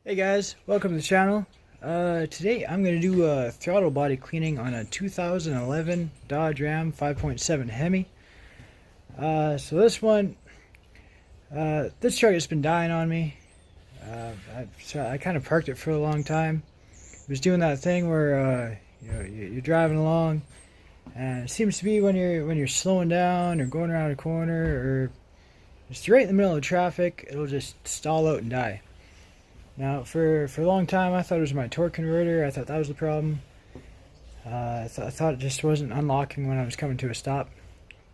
Hey guys, welcome to the channel. Today I'm going to do a throttle body cleaning on a 2011 Dodge Ram 5.7 Hemi. So this one, this truck has been dying on me. I kind of parked it for a long time. It was doing that thing where you're driving along, and it seems to be when you're slowing down or going around a corner or just right in the middle of traffic, it'll just stall out and die. Now, for a long time, I thought it was my torque converter. I thought that was the problem. I thought it just wasn't unlocking when I was coming to a stop.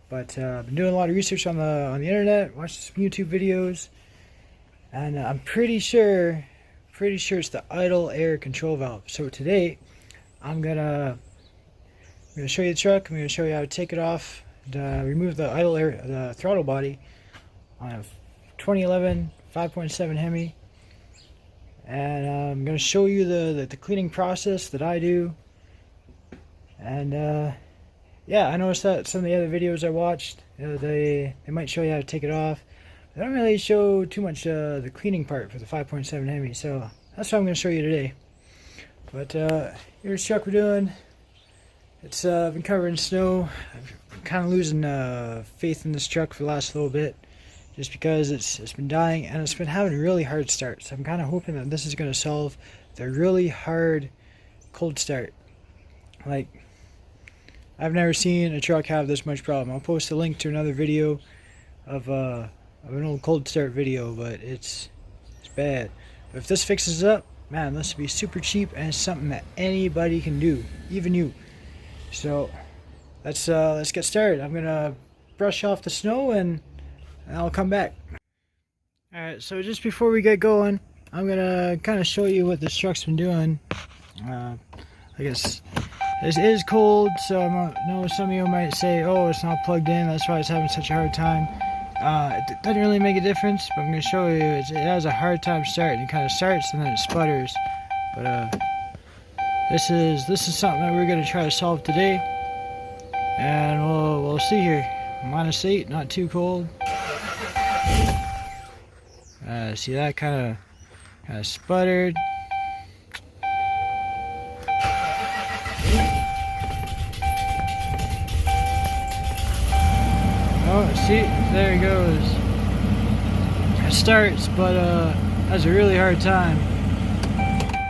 But I've been doing a lot of research on the internet, watching some YouTube videos, and I'm pretty sure it's the idle air control valve. So today, I'm gonna show you the truck. I'm gonna show you how to take it off, and, remove the idle air, the throttle body on a 2011 5.7 Hemi. And I'm going to show you the cleaning process that I do. And yeah, I noticed that some of the other videos I watched, they might show you how to take it off. They don't really show too much the cleaning part for the 5.7 Hemi, so that's what I'm going to show you today. But here's the truck we're doing. It's been covered in snow. I've kind of losing faith in this truck for the last little bit, just because it's been dying and it's been having really hard starts. I'm kind of hoping that this is going to solve the really hard cold start. Like, I've never seen a truck have this much problem. I'll post a link to another video of an old cold start video, but it's bad. But if this fixes it up, man, this would be super cheap, and it's something that anybody can do, even you. So let's get started. I'm gonna brush off the snow and I'll come back. Alright, so just before we get going, I'm gonna kind of show you what this truck's been doing. I guess this is cold, so I know some of you might say, oh, it's not plugged in, that's why it's having such a hard time. It doesn't really make a difference, but I'm gonna show you it has a hard time starting. It kind of starts and then it sputters. But this is something that we're gonna try to solve today, and we'll see here. -8, not too cold. See, that kind of sputtered. Oh, see, there it goes. It starts, but has a really hard time.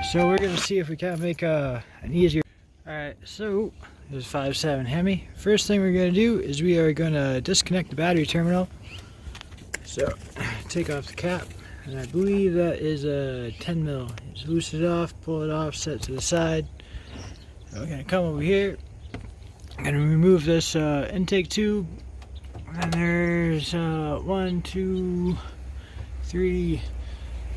So we're gonna see if we can't make an easier. All right, so there's 5.7 Hemi. First thing we're gonna do is we are gonna disconnect the battery terminal. So take off the cap. And I believe that is a 10 mil. Just loosen it off, pull it off, set it to the side. And we're gonna come over here. I'm gonna remove this intake tube. And there's 1, 2, 3,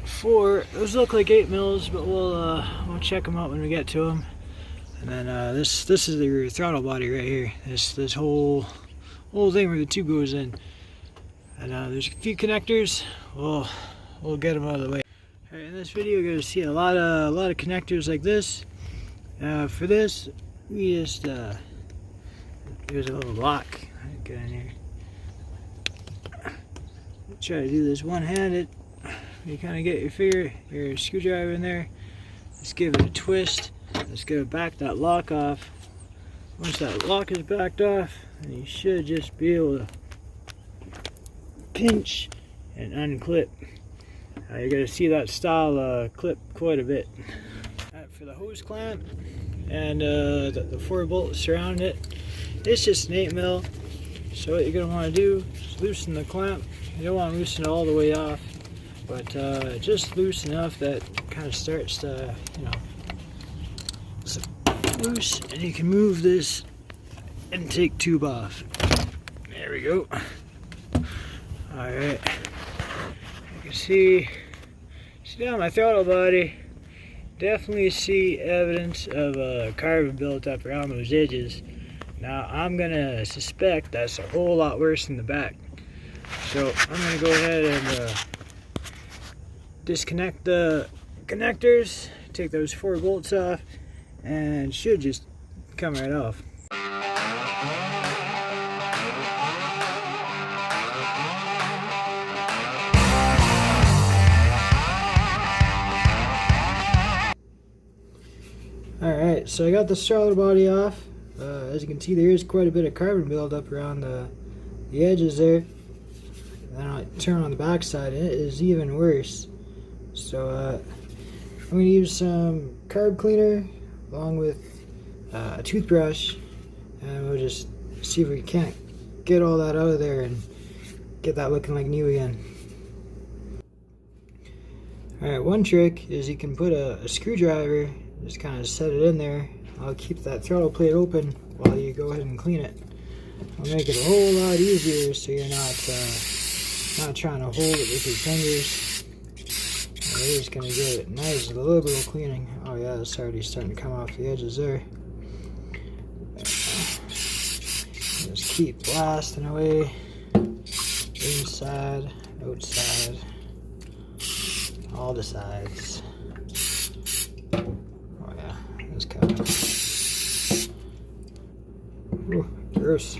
4. Those look like 8 mils, but we'll check them out when we get to them. And then this is the throttle body right here. This whole thing where the tube goes in. And there's a few connectors. We'll get them out of the way. Alright, in this video you're going to see a lot of connectors like this. For this, we just there's a little lock. Get in here. Try to do this one-handed. You kind of get your screwdriver in there. Let's give it a twist. Let's get it back that lock off. Once that lock is backed off, then you should just be able to pinch and unclip. You're going to see that style clip quite a bit. For the hose clamp and the 4 bolts surrounding it, it's just an 8 mil. So what you're going to want to do is loosen the clamp. You don't want to loosen it all the way off, but just loose enough that it kind of starts to, loose, and you can move this intake tube off. There we go. Alright, you can see down my throttle body, definitely see evidence of carbon built up around those edges. Now I'm gonna suspect that's a whole lot worse in the back. So I'm gonna go ahead and disconnect the connectors, take those 4 bolts off, and should just come right off. Alright, so I got the throttle body off. As you can see, there is quite a bit of carbon buildup around the edges there. And then I turn on the back side and it is even worse. So I'm going to use some carb cleaner along with a toothbrush, and we'll just see if we can't get all that out of there and get that looking like new again. Alright, one trick is you can put a screwdriver, just kind of set it in there. I'll keep that throttle plate open while you go ahead and clean it. It'll make it a whole lot easier so you're not trying to hold it with your fingers. We're just going to give it a nice liberal cleaning. Oh yeah, it's already starting to come off the edges there. Just keep blasting away, inside, outside, all the sides. Oh yeah, that's kind of gross.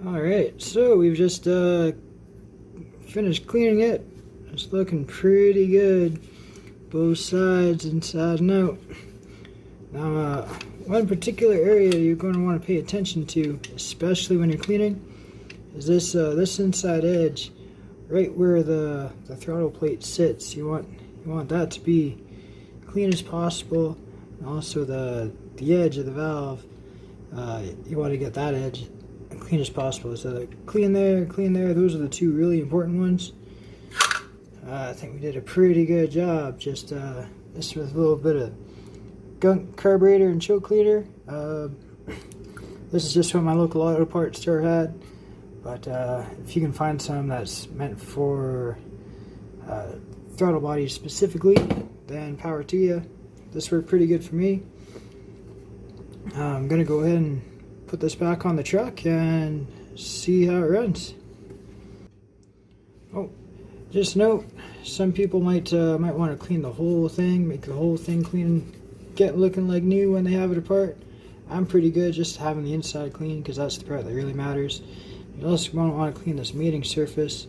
Alright, so we've just finished cleaning it. It's looking pretty good, both sides, inside and out. Now, one particular area you're going to want to pay attention to, especially when you're cleaning, is this inside edge, right where the throttle plate sits. You want that to be clean as possible, and also the edge of the valve. You want to get that edge clean as possible. So clean there, those are the two really important ones. I think we did a pretty good job. Just this with a little bit of gunk carburetor and choke cleaner. This is just what my local auto parts store had, but if you can find some that's meant for throttle bodies specifically, then power to you. This worked pretty good for me. I'm gonna go ahead and put this back on the truck and see how it runs. Oh, just note, some people might want to clean the whole thing, make the whole thing clean, get looking like new when they have it apart. I'm pretty good just having the inside clean because that's the part that really matters. You also want to clean this mating surface.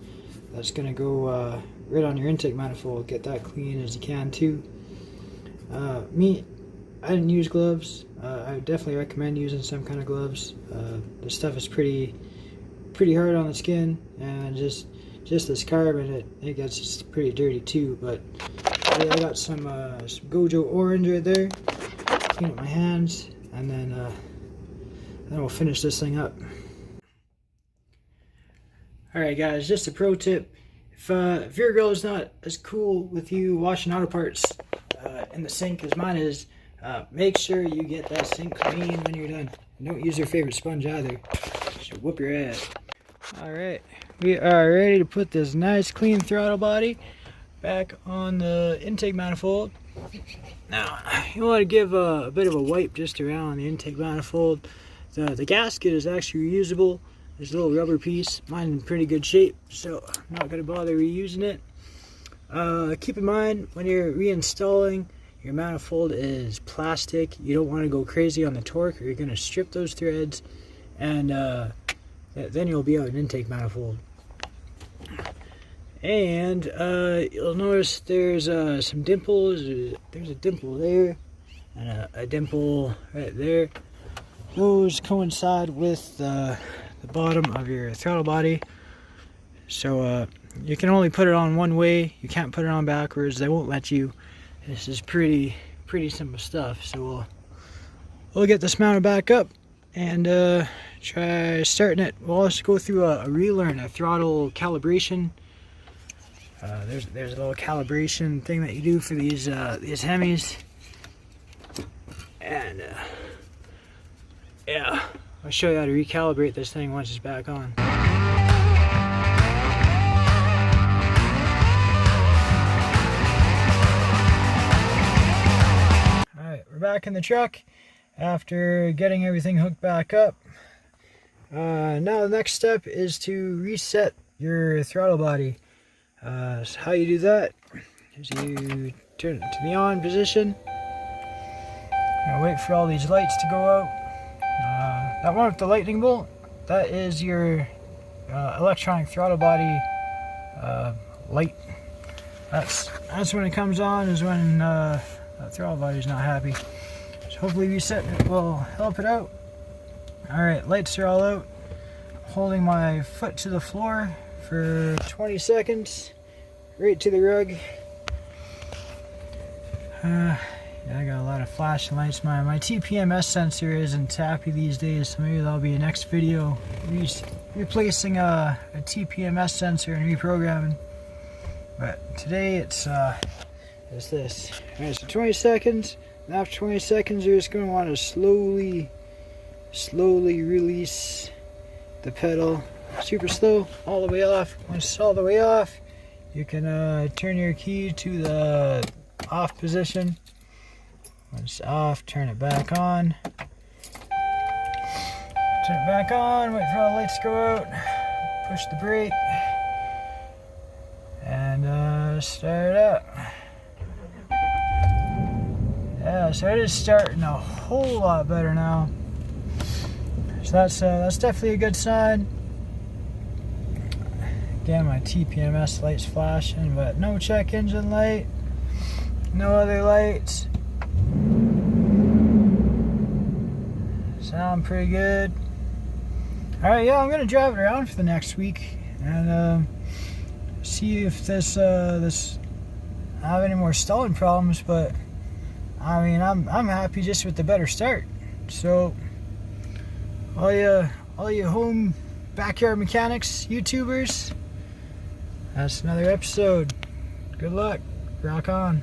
That's going to go right on your intake manifold. Get that clean as you can too. Me, I didn't use gloves. I would definitely recommend using some kind of gloves. This stuff is pretty hard on the skin, and just this carbon, it gets pretty dirty too. But yeah, I got some Gojo orange right there. Clean up my hands, and then then we'll finish this thing up. Alright guys, just a pro tip. If your girl is not as cool with you washing auto parts in the sink as mine is, make sure you get that sink clean when you're done. And don't use your favorite sponge either. She'll whoop your ass. Alright, we are ready to put this nice clean throttle body back on the intake manifold. Now, you want to give a bit of a wipe just around the intake manifold. The gasket is actually reusable. There's a little rubber piece. Mine's in pretty good shape, so I'm not going to bother reusing it. Keep in mind, when you're reinstalling, your manifold is plastic. You don't want to go crazy on the torque, or you're going to strip those threads, and then you'll be out an intake manifold. And you'll notice there's some dimples. There's a dimple there, and a dimple right there. Those coincide with the bottom of your throttle body. So you can only put it on one way. You can't put it on backwards. They won't let you. This is pretty simple stuff. So we'll get this mounted back up and try starting it. We'll also go through a relearn, a throttle calibration. There's a little calibration thing that you do for these Hemis, and yeah, I'll show you how to recalibrate this thing once it's back on. Alright, we're back in the truck after getting everything hooked back up. Now the next step is to reset your throttle body. So how you do that is you turn it to the on position. Wait for all these lights to go out. That one with the lightning bolt, that is your electronic throttle body light. That's when it comes on, is when that throttle body is not happy. So hopefully resetting it will help it out. Alright, lights are all out. Holding my foot to the floor for 20 seconds, right to the rug. Yeah, I got a lot of flashing lights. My TPMS sensor isn't happy these days, so maybe that'll be a next video. Replacing a TPMS sensor and reprogramming. But today it's this. Alright, so 20 seconds. And after 20 seconds, you're just going to want to slowly release the pedal. Super slow, all the way off. Once it's all the way off, you can turn your key to the off position. Once it's off, turn it back on. Turn it back on, wait for all the lights to go out. Push the brake. And start it up. Yeah, so it is starting a whole lot better now. So that's definitely a good sign. Again, my TPMS light's flashing, but no check engine light, no other lights. Sound pretty good. Alright, yeah, I'm going to drive it around for the next week and see if this I have any more stalling problems, but I mean, I'm happy just with the better start. So all you home backyard mechanics, YouTubers, that's another episode. Good luck. Rock on.